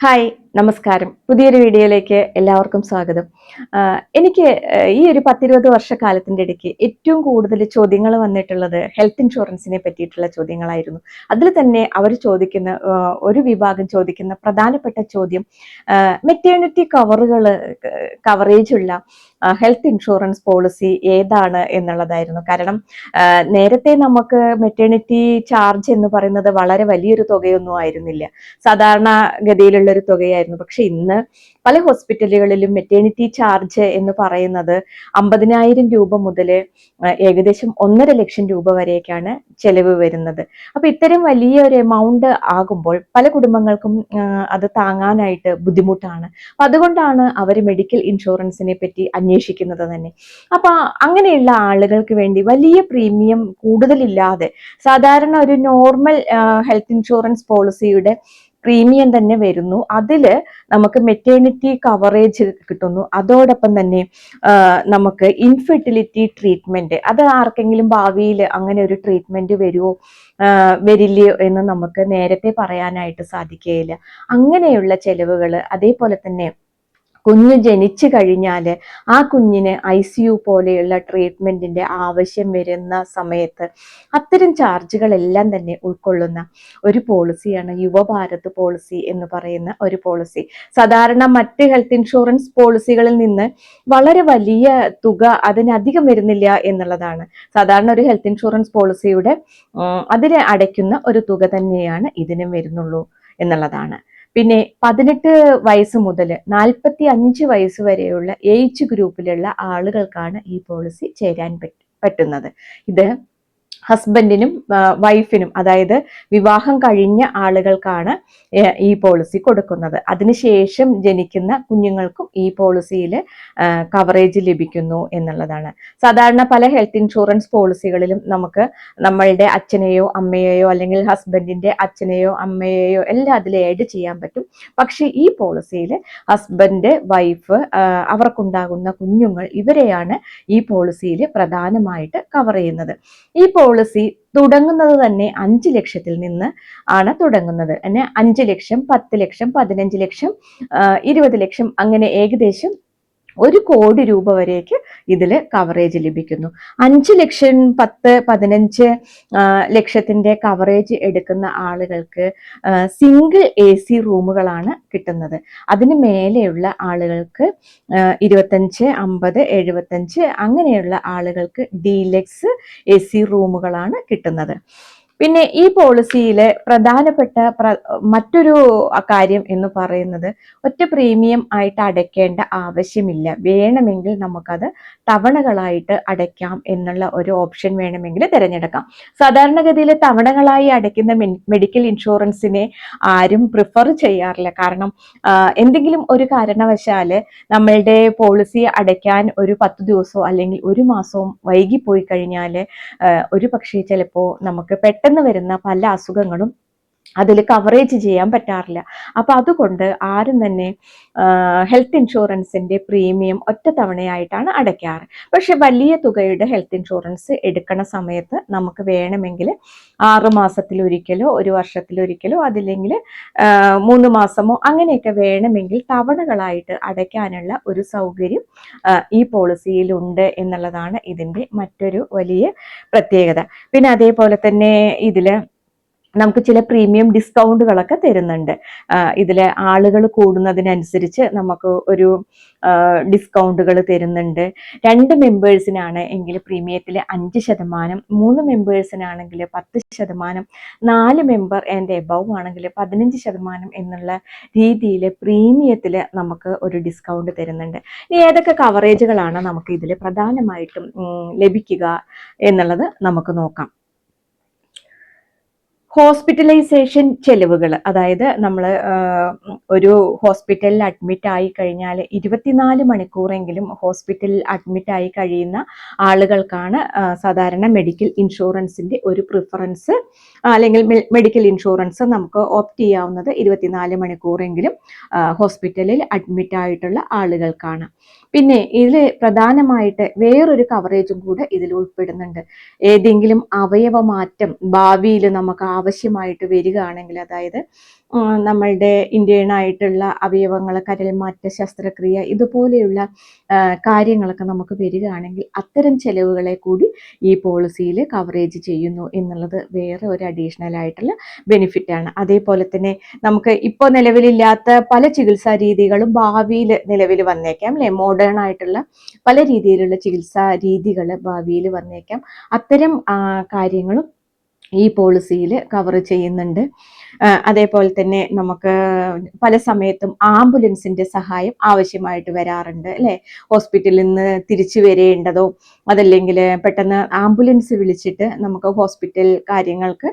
Hi, നമസ്കാരം. പുതിയൊരു വീഡിയോയിലേക്ക് എല്ലാവർക്കും സ്വാഗതം. എനിക്ക് ഈ ഒരു 10-20 വർഷക്കാലത്തിൻ്റെ ഇടയ്ക്ക് ഏറ്റവും കൂടുതൽ ചോദ്യങ്ങൾ വന്നിട്ടുള്ളത് ഹെൽത്ത് ഇൻഷുറൻസിനെ പറ്റിയിട്ടുള്ള ചോദ്യങ്ങളായിരുന്നു. അതിൽ തന്നെ അവർ ചോദിക്കുന്ന ഒരു വിഭാഗം ചോദിക്കുന്ന പ്രധാനപ്പെട്ട ചോദ്യം മെറ്റേണിറ്റി കവറേജ് ഉള്ള ഹെൽത്ത് ഇൻഷുറൻസ് പോളിസി ഏതാണ് എന്നുള്ളതായിരുന്നു. കാരണം നേരത്തെ നമുക്ക് മെറ്റേണിറ്റി ചാർജ് എന്ന് പറയുന്നത് വളരെ വലിയൊരു തുകയൊന്നും ആയിരുന്നില്ല. സാധാരണ ഗതിയിലുള്ള ഒരു തുകയായിരുന്നു. പക്ഷെ ഇന്ന് പല ഹോസ്പിറ്റലുകളിലും മെറ്റേണിറ്റി ചാർജ് എന്ന് പറയുന്നത് 50,000 രൂപ മുതൽ ഏകദേശം 1,50,000 രൂപ വരെയൊക്കെയാണ് ചെലവ് വരുന്നത്. അപ്പൊ ഇത്തരം വലിയ ഒരു എമൗണ്ട് ആകുമ്പോൾ പല കുടുംബങ്ങൾക്കും അത് താങ്ങാനായിട്ട് ബുദ്ധിമുട്ടാണ്. അപ്പൊ അതുകൊണ്ടാണ് അവർ മെഡിക്കൽ ഇൻഷുറൻസിനെ പറ്റി അന്വേഷിക്കുന്നത് തന്നെ. അപ്പൊ അങ്ങനെയുള്ള ആളുകൾക്ക് വേണ്ടി വലിയ പ്രീമിയം കൂടുതലില്ലാതെ സാധാരണ ഒരു നോർമൽ ഹെൽത്ത് ഇൻഷുറൻസ് പോളിസിയുടെ പ്രീമിയം തന്നെ വരുന്നു. അതില് നമുക്ക് മെറ്റേണിറ്റി കവറേജ് കിട്ടുന്നു. അതോടൊപ്പം തന്നെ നമുക്ക് ഇൻഫെർട്ടിലിറ്റി ട്രീറ്റ്മെന്റ്, അത് ആർക്കെങ്കിലും ഭാവിയിൽ അങ്ങനെ ഒരു ട്രീറ്റ്മെന്റ് വരുമോ വരില്ലയോ എന്ന് നമുക്ക് നേരത്തെ പറയാനായിട്ട് സാധിക്കുകയില്ല. അങ്ങനെയുള്ള ചെലവുകൾ, അതേപോലെ തന്നെ കുഞ്ഞ് ജനിച്ചു കഴിഞ്ഞാൽ ആ കുഞ്ഞിന് ICU പോലെയുള്ള ട്രീറ്റ്മെന്റിന്റെ ആവശ്യം വരുന്ന സമയത്ത് അത്തരം ചാർജുകളെല്ലാം തന്നെ ഉൾക്കൊള്ളുന്ന ഒരു പോളിസിയാണ് യുവഭാരത് പോളിസി എന്ന് പറയുന്ന ഒരു പോളിസി. സാധാരണ മറ്റ് ഹെൽത്ത് ഇൻഷുറൻസ് പോളിസികളിൽ നിന്ന് വളരെ വലിയ തുക അതിനധികം വരുന്നില്ല എന്നുള്ളതാണ്. സാധാരണ ഒരു ഹെൽത്ത് ഇൻഷുറൻസ് പോളിസിയുടെ അതിന് അടയ്ക്കുന്ന ഒരു തുക തന്നെയാണ് ഇതിനും വരുന്നുള്ളൂ എന്നുള്ളതാണ്. പിന്നെ 18 വയസ്സ് മുതൽ 45 വയസ്സ് വരെയുള്ള ഏജ് ഗ്രൂപ്പിലുള്ള ആളുകൾക്കാണ് ഈ പോളിസി ചേരാൻ പറ്റുന്നത്. ഇത് ഹസ്ബൻഡിനും വൈഫിനും, അതായത് വിവാഹം കഴിഞ്ഞ ആളുകൾക്കാണ് ഈ പോളിസി കൊടുക്കുന്നത്. അതിനുശേഷം ജനിക്കുന്ന കുഞ്ഞുങ്ങൾക്കും ഈ പോളിസിയിൽ കവറേജ് ലഭിക്കുന്നു എന്നുള്ളതാണ്. സാധാരണ പല ഹെൽത്ത് ഇൻഷുറൻസ് പോളിസികളിലും നമുക്ക് നമ്മളുടെ അച്ഛനെയോ അമ്മയെയോ അല്ലെങ്കിൽ ഹസ്ബൻഡിന്റെ അച്ഛനെയോ അമ്മയെയോ എല്ലാം അതിൽ ആഡ് ചെയ്യാൻ പറ്റും. പക്ഷെ ഈ പോളിസിയിൽ ഹസ്ബൻഡ്, വൈഫ്, അവർക്കുണ്ടാകുന്ന കുഞ്ഞുങ്ങൾ, ഇവരെയാണ് ഈ പോളിസിയിൽ പ്രധാനമായിട്ട് കവർ ചെയ്യുന്നത്. ഈ പോളിസി തുടങ്ങുന്നത് തന്നെ 5 ലക്ഷത്തിൽ നിന്ന് ആണ് തുടങ്ങുന്നത്. 5 ലക്ഷം, 10 ലക്ഷം, 15 ലക്ഷം, 20 ലക്ഷം, അങ്ങനെ ഏകദേശം 1 കോടി രൂപ വരേക്ക് ഇതിൽ കവറേജ് ലഭിക്കുന്നു. 5 ലക്ഷം, 10, 15 ലക്ഷത്തിന്റെ കവറേജ് എടുക്കുന്ന ആളുകൾക്ക് സിംഗിൾ AC റൂമുകളാണ് കിട്ടുന്നത്. അതിന് മേലെയുള്ള ആളുകൾക്ക് 25, 50, 75 അങ്ങനെയുള്ള ആളുകൾക്ക് ഡീലക്സ് AC റൂമുകളാണ് കിട്ടുന്നത്. പിന്നെ ഈ പോളിസിയിലെ പ്രധാനപ്പെട്ട മറ്റൊരു കാര്യം എന്ന് പറയുന്നത് ഒറ്റ പ്രീമിയം ആയിട്ട് അടയ്ക്കേണ്ട ആവശ്യമില്ല. വേണമെങ്കിൽ നമുക്കത് തവണകളായിട്ട് അടയ്ക്കാം എന്നുള്ള ഒരു ഓപ്ഷൻ വേണമെങ്കിൽ തിരഞ്ഞെടുക്കാം. സാധാരണഗതിയിൽ തവണകളായി അടയ്ക്കുന്ന മെഡിക്കൽ ഇൻഷുറൻസിനെ ആരും പ്രിഫർ ചെയ്യാറില്ല. കാരണം എന്തെങ്കിലും ഒരു കാരണവശാല് നമ്മളുടെ പോളിസി അടയ്ക്കാൻ ഒരു 10 ദിവസമോ അല്ലെങ്കിൽ ഒരു മാസവും വൈകിപ്പോയി കഴിഞ്ഞാൽ ഒരു പക്ഷേ ചിലപ്പോൾ നമുക്ക് പെട്ടെന്ന് വരുന്ന പല അസുഖങ്ങളും അതിൽ കവറേജ് ചെയ്യാൻ പറ്റാറില്ല. അപ്പൊ അതുകൊണ്ട് ആരും തന്നെ ഹെൽത്ത് ഇൻഷുറൻസിന്റെ പ്രീമിയം ഒറ്റ തവണയായിട്ടാണ് അടയ്ക്കാറ്. പക്ഷെ വലിയ തുകയുടെ ഹെൽത്ത് ഇൻഷുറൻസ് എടുക്കണ സമയത്ത് നമുക്ക് വേണമെങ്കിൽ 6 മാസത്തിലൊരിക്കലോ 1 വർഷത്തിലൊരിക്കലോ അതില്ലെങ്കിൽ 3 മാസമോ അങ്ങനെയൊക്കെ വേണമെങ്കിൽ തവണകളായിട്ട് അടയ്ക്കാനുള്ള ഒരു സൗകര്യം ഈ പോളിസിയിലുണ്ട് എന്നുള്ളതാണ് ഇതിന്റെ മറ്റൊരു വലിയ പ്രത്യേകത. പിന്നെ അതേപോലെ തന്നെ ഇതില് നമുക്ക് ചില പ്രീമിയം ഡിസ്കൗണ്ടുകളൊക്കെ തരുന്നുണ്ട്. ഇതിലെ ആളുകൾ കൂടുന്നതിനനുസരിച്ച് നമുക്ക് ഒരു ഡിസ്കൗണ്ടുകൾ തരുന്നുണ്ട്. 2 മെമ്പേഴ്സിനാണ് എങ്കിൽ പ്രീമിയത്തിൽ 5%, 3 മെമ്പേഴ്സിനാണെങ്കിൽ 10%, 4 മെമ്പർ ആൻഡ് എബവ് ആണെങ്കിൽ 15% എന്നുള്ള രീതിയിൽ പ്രീമിയത്തിൽ നമുക്ക് ഒരു ഡിസ്കൗണ്ട് തരുന്നുണ്ട്. ഇനി ഏതൊക്കെ കവറേജുകളാണ് നമുക്ക് ഇതിൽ പ്രധാനമായിട്ടും ലഭിക്കുക എന്നുള്ളത് നമുക്ക് നോക്കാം. ഹോസ്പിറ്റലൈസേഷൻ ചെലവുകൾ, അതായത് നമ്മൾ ഒരു ഹോസ്പിറ്റലിൽ അഡ്മിറ്റ് ആയി കഴിഞ്ഞാൽ 24 മണിക്കൂറെങ്കിലും ഹോസ്പിറ്റലിൽ അഡ്മിറ്റ് ആയി കഴിയുന്ന ആളുകൾക്കാണ് സാധാരണ മെഡിക്കൽ ഇൻഷുറൻസിന്റെ ഒരു പ്രിഫറൻസ്, അല്ലെങ്കിൽ മെഡിക്കൽ ഇൻഷുറൻസ് നമുക്ക് ഓപ്റ്റ് ചെയ്യാവുന്നത് 24 മണിക്കൂറെങ്കിലും ഹോസ്പിറ്റലിൽ അഡ്മിറ്റ് ആയിട്ടുള്ള ആളുകൾക്കാണ്. പിന്നെ ഇതിൽ പ്രധാനമായിട്ട് വേറൊരു കവറേജും കൂടെ ഇതിൽ ഉൾപ്പെടുന്നുണ്ട്. ഏതെങ്കിലും അവയവ മാറ്റം ഭാവിയിൽ നമുക്ക് ആവശ്യമായിട്ട് വരികയാണെങ്കിൽ, അതായത് നമ്മളുടെ ഇന്ത്യൻ ആയിട്ടുള്ള അവയവങ്ങൾ, കരൾമാറ്റ ശസ്ത്രക്രിയ ഇതുപോലെയുള്ള കാര്യങ്ങളൊക്കെ നമുക്ക് വരികയാണെങ്കിൽ അത്തരം ചെലവുകളെ കൂടി ഈ പോളിസിയിൽ കവറേജ് ചെയ്യുന്നു എന്നുള്ളത് വേറെ ഒരു അഡീഷണൽ ആയിട്ടുള്ള ബെനിഫിറ്റ് ആണ്. അതേപോലെ തന്നെ നമുക്ക് ഇപ്പോൾ നിലവിലില്ലാത്ത പല ചികിത്സാ രീതികളും ഭാവിയിൽ നിലവിൽ വന്നേക്കാം അല്ലെ, മോഡേൺ ആയിട്ടുള്ള പല രീതിയിലുള്ള ചികിത്സാ രീതികൾ ഭാവിയിൽ വന്നേക്കാം. അത്തരം കാര്യങ്ങളും ഈ പോളിസിയിൽ കവർ ചെയ്യുന്നുണ്ട്. അതേപോലെ തന്നെ നമുക്ക് പല സമയത്തും ആംബുലൻസിന്റെ സഹായം ആവശ്യമായിട്ട് വരാറുണ്ട് അല്ലെ, ഹോസ്പിറ്റലിൽ നിന്ന് തിരിച്ചു വരേണ്ടതോ അതല്ലെങ്കിൽ പെട്ടെന്ന് ആംബുലൻസ് വിളിച്ചിട്ട് നമുക്ക് ഹോസ്പിറ്റൽ കാര്യങ്ങൾക്ക്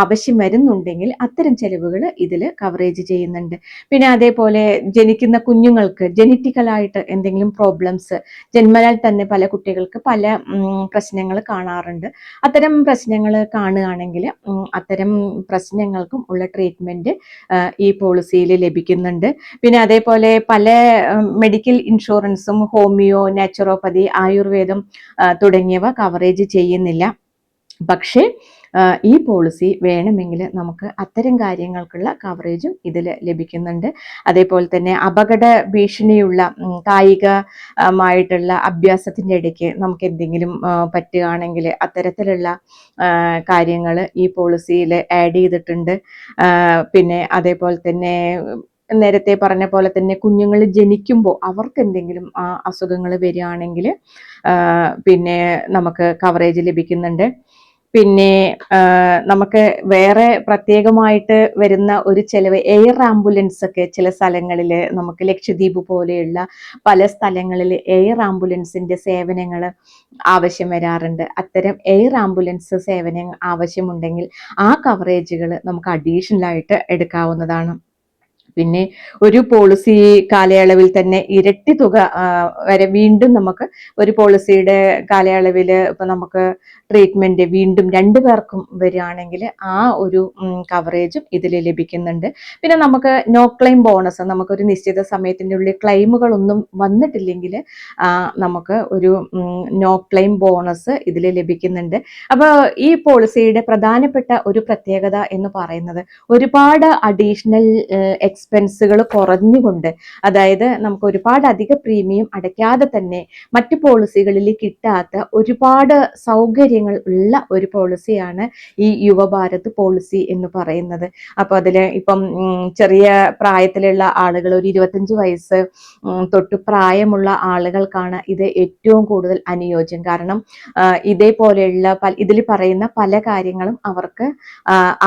ആവശ്യം വരുന്നുണ്ടെങ്കിൽ അത്തരം ചെലവുകൾ ഇതിൽ കവറേജ് ചെയ്യുന്നുണ്ട്. പിന്നെ അതേപോലെ ജനിക്കുന്ന കുഞ്ഞുങ്ങൾക്ക് ജനറ്റിക്കലായിട്ട് എന്തെങ്കിലും പ്രോബ്ലംസ്, ജന്മനാൽ തന്നെ പല കുട്ടികൾക്ക് പല പ്രശ്നങ്ങൾ കാണാറുണ്ട്. അത്തരം പ്രശ്നങ്ങൾ കാണുകയാണെങ്കിൽ അത്തരം പ്രശ്നങ്ങൾക്കും ഉള്ള ട്രീറ്റ്മെന്റ് ഈ പോളിസിയിൽ ലഭിക്കുന്നുണ്ട്. പിന്നെ അതേപോലെ പല മെഡിക്കൽ ഇൻഷുറൻസും ഹോമിയോ, നാച്ചുറോപ്പതി, ആയുർവേദം തുടങ്ങിയവ കവറേജ് ചെയ്യുന്നില്ല. പക്ഷേ ഈ പോളിസി വേണമെങ്കിൽ നമുക്ക് അത്തരം കാര്യങ്ങൾക്കുള്ള കവറേജും ഇതിൽ ലഭിക്കുന്നുണ്ട്. അതേപോലെ തന്നെ അപകട ഭീഷണിയുള്ള കായികമായിട്ടുള്ള അഭ്യാസത്തിൻ്റെ ഇടയ്ക്ക് നമുക്ക് എന്തെങ്കിലും പറ്റുകയാണെങ്കിൽ അത്തരത്തിലുള്ള കാര്യങ്ങൾ ഈ പോളിസിയിൽ ആഡ് ചെയ്തിട്ടുണ്ട്. പിന്നെ അതേപോലെ തന്നെ നേരത്തെ പറഞ്ഞ പോലെ തന്നെ കുഞ്ഞുങ്ങൾ ജനിക്കുമ്പോൾ അവർക്ക് എന്തെങ്കിലും അസുഖങ്ങൾ വരികയാണെങ്കിൽ പിന്നെ നമുക്ക് കവറേജ് ലഭിക്കുന്നുണ്ട്. പിന്നെ നമുക്ക് വേറെ പ്രത്യേകമായിട്ട് വരുന്ന ഒരു ചെലവ് എയർ ആംബുലൻസ് ഒക്കെ ചില സ്ഥലങ്ങളിൽ, നമുക്ക് ലക്ഷദ്വീപ് പോലെയുള്ള പല സ്ഥലങ്ങളിൽ എയർ ആംബുലൻസിന്റെ സേവനങ്ങൾ ആവശ്യം വരാറുണ്ട്. അത്തരം എയർ ആംബുലൻസ് സേവനം ആവശ്യമുണ്ടെങ്കിൽ ആ കവറേജുകൾ നമുക്ക് അഡീഷണൽ ആയിട്ട് എടുക്കാവുന്നതാണ്. പിന്നെ ഒരു പോളിസി കാലയളവിൽ തന്നെ ഇരട്ടി തുക വരെ വീണ്ടും നമുക്ക് ഒരു പോളിസിയുടെ കാലയളവിൽ ഇപ്പൊ നമുക്ക് ട്രീറ്റ്മെന്റ് വീണ്ടും 2 പേർക്കും വരികയാണെങ്കിൽ ആ ഒരു കവറേജും ഇതിൽ ലഭിക്കുന്നുണ്ട്. പിന്നെ നമുക്ക് നോ ക്ലെയിം ബോണസ്, നമുക്കൊരു നിശ്ചിത സമയത്തിൻ്റെ ഉള്ളിൽ ക്ലെയിമുകളൊന്നും വന്നിട്ടില്ലെങ്കിൽ നമുക്ക് ഒരു നോ ക്ലെയിം ബോണസ് ഇതിൽ ലഭിക്കുന്നുണ്ട്. അപ്പോൾ ഈ പോളിസിയുടെ പ്രധാനപ്പെട്ട ഒരു പ്രത്യേകത എന്ന് പറയുന്നത് ഒരുപാട് അഡീഷണൽ എക്സ്പെൻസുകൾ കുറഞ്ഞുകൊണ്ട്, അതായത് നമുക്ക് ഒരുപാട് അധിക പ്രീമിയം അടയ്ക്കാതെ തന്നെ മറ്റു പോളിസികളിൽ കിട്ടാത്ത ഒരുപാട് സൗകര്യങ്ങൾ ഉള്ള ഒരു പോളിസിയാണ് ഈ യുവഭാരത് പോളിസി എന്ന് പറയുന്നത്. അപ്പോൾ അതിൽ ഇപ്പം ചെറിയ പ്രായത്തിലുള്ള ആളുകൾ, ഒരു 25 വയസ്സ് തൊട്ട് പ്രായമുള്ള ആളുകൾക്കാണ് ഇത് ഏറ്റവും കൂടുതൽ അനുയോജ്യം. കാരണം ഇതേപോലെയുള്ള ഇതിൽ പറയുന്ന പല കാര്യങ്ങളും അവർക്ക്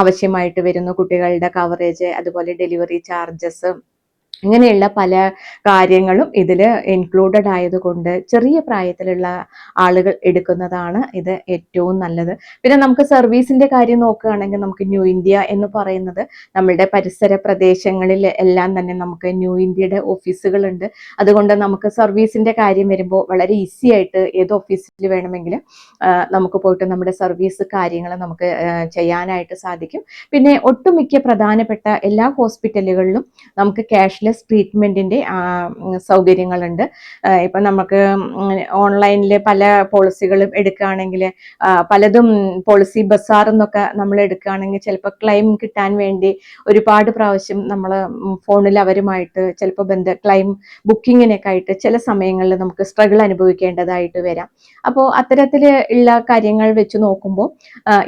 ആവശ്യമായിട്ട് വരുന്നു. കുട്ടികളുടെ കവറേജ്, അതുപോലെ ഡെലിവറി ചാർജസ്, ഇങ്ങനെയുള്ള പല കാര്യങ്ങളും ഇതിൽ ഇൻക്ലൂഡഡ് ആയതുകൊണ്ട് ചെറിയ പ്രായത്തിലുള്ള ആളുകൾ എടുക്കുന്നതാണ് ഇത് ഏറ്റവും നല്ലത്. പിന്നെ നമുക്ക് സർവീസിന്റെ കാര്യം നോക്കുകയാണെങ്കിൽ നമുക്ക് ന്യൂ ഇന്ത്യ എന്ന് പറയുന്നത് നമ്മളുടെ പരിസര പ്രദേശങ്ങളിൽ എല്ലാം തന്നെ നമുക്ക് ന്യൂ ഇന്ത്യയുടെ ഓഫീസുകളുണ്ട്. അതുകൊണ്ട് നമുക്ക് സർവീസിന്റെ കാര്യം വരുമ്പോൾ വളരെ ഈസി ആയിട്ട് ഏത് ഓഫീസിൽ വേണമെങ്കിലും നമുക്ക് പോയിട്ട് നമ്മുടെ സർവീസ് കാര്യങ്ങൾ നമുക്ക് ചെയ്യാനായിട്ട് സാധിക്കും. പിന്നെ ഒട്ടുമിക്ക പ്രധാനപ്പെട്ട എല്ലാ ഹോസ്പിറ്റലുകളിലും നമുക്ക് ക്യാഷ്ലെസ് ട്രീറ്റ്മെന്റിന്റെ സൗകര്യങ്ങളുണ്ട്. ഇപ്പൊ നമുക്ക് ഓൺലൈനിൽ പല പോളിസികളും എടുക്കുകയാണെങ്കിൽ പലതും പോളിസി ബസാർ എന്നൊക്കെ നമ്മൾ എടുക്കുകയാണെങ്കിൽ ചിലപ്പോൾ ക്ലെയിം കിട്ടാൻ വേണ്ടി ഒരുപാട് പ്രാവശ്യം നമ്മൾ ഫോണിൽ അവരുമായിട്ട് ചിലപ്പോൾ ക്ലെയിം ബുക്കിങ്ങിനൊക്കെ ആയിട്ട് ചില സമയങ്ങളിൽ നമുക്ക് സ്ട്രഗിൾ അനുഭവിക്കേണ്ടതായിട്ട് വരാം. അപ്പോൾ അത്തരത്തിൽ ഉള്ള കാര്യങ്ങൾ വെച്ച് നോക്കുമ്പോൾ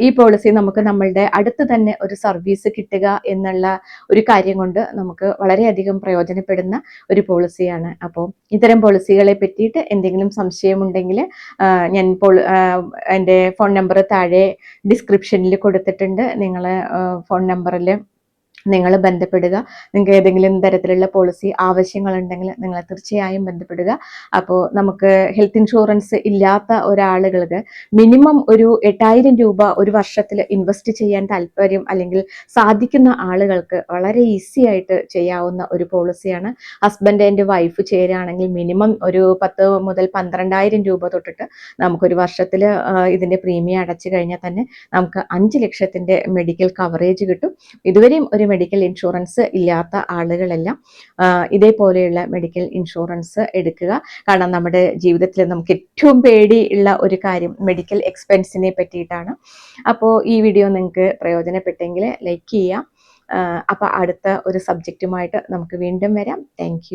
ഈ പോളിസി നമുക്ക് നമ്മളുടെ അടുത്ത് തന്നെ ഒരു സർവീസ് കിട്ടുക എന്നുള്ള ഒരു കാര്യം കൊണ്ട് നമുക്ക് വളരെയധികം പ്രയോജനപ്പെടുന്ന ഒരു പോളിസിയാണ്. അപ്പോൾ ഇത്തരം പോളിസികളെ പറ്റിയിട്ട് എന്തെങ്കിലും സംശയമുണ്ടെങ്കിൽ ഞാൻ എൻ്റെ ഫോൺ നമ്പർ താഴെ ഡിസ്ക്രിപ്ഷനിൽ കൊടുത്തിട്ടുണ്ട്. നിങ്ങൾ ഫോൺ നമ്പറിൽ നിങ്ങൾ ബന്ധപ്പെടുക. നിങ്ങൾക്ക് ഏതെങ്കിലും തരത്തിലുള്ള പോളിസി ആവശ്യങ്ങളുണ്ടെങ്കിൽ നിങ്ങൾ തീർച്ചയായും ബന്ധപ്പെടുക. അപ്പോൾ നമുക്ക് ഹെൽത്ത് ഇൻഷുറൻസ് ഇല്ലാത്ത ഒരാളുകൾക്ക് മിനിമം ഒരു 8000 രൂപ ഒരു വർഷത്തിൽ ഇൻവെസ്റ്റ് ചെയ്യാൻ താല്പര്യം അല്ലെങ്കിൽ സാധിക്കുന്ന ആളുകൾക്ക് വളരെ ഈസി ആയിട്ട് ചെയ്യാവുന്ന ഒരു പോളിസിയാണ്. ഹസ്ബൻഡ് ആൻഡ് വൈഫ് ചേരുകയാണെങ്കിൽ മിനിമം ഒരു 10 മുതൽ 12,000 രൂപ തൊട്ടിട്ട് നമുക്കൊരു വർഷത്തിൽ ഇതിൻ്റെ പ്രീമിയം അടച്ചു കഴിഞ്ഞാൽ തന്നെ നമുക്ക് 5 ലക്ഷത്തിൻ്റെ മെഡിക്കൽ കവറേജ് കിട്ടും. ഇതുവരെയും ഒരു മെഡിക്കൽ ഇൻഷുറൻസ് ഇല്ലാത്ത ആളുകളെല്ലാം ഇതേപോലെയുള്ള മെഡിക്കൽ ഇൻഷുറൻസ് എടുക്കുക. കാരണം നമ്മുടെ ജീവിതത്തിൽ നമുക്ക് ഏറ്റവും പേടി ഉള്ള ഒരു കാര്യം മെഡിക്കൽ എക്സ്പെൻസിനെ പറ്റിയിട്ടാണ്. അപ്പോൾ ഈ വീഡിയോ നിങ്ങൾക്ക് പ്രയോജനപ്പെട്ടെങ്കിൽ ലൈക്ക് ചെയ്യാം. അപ്പോൾ അടുത്ത ഒരു സബ്ജക്റ്റുമായിട്ട് നമുക്ക് വീണ്ടും വരാം. താങ്ക്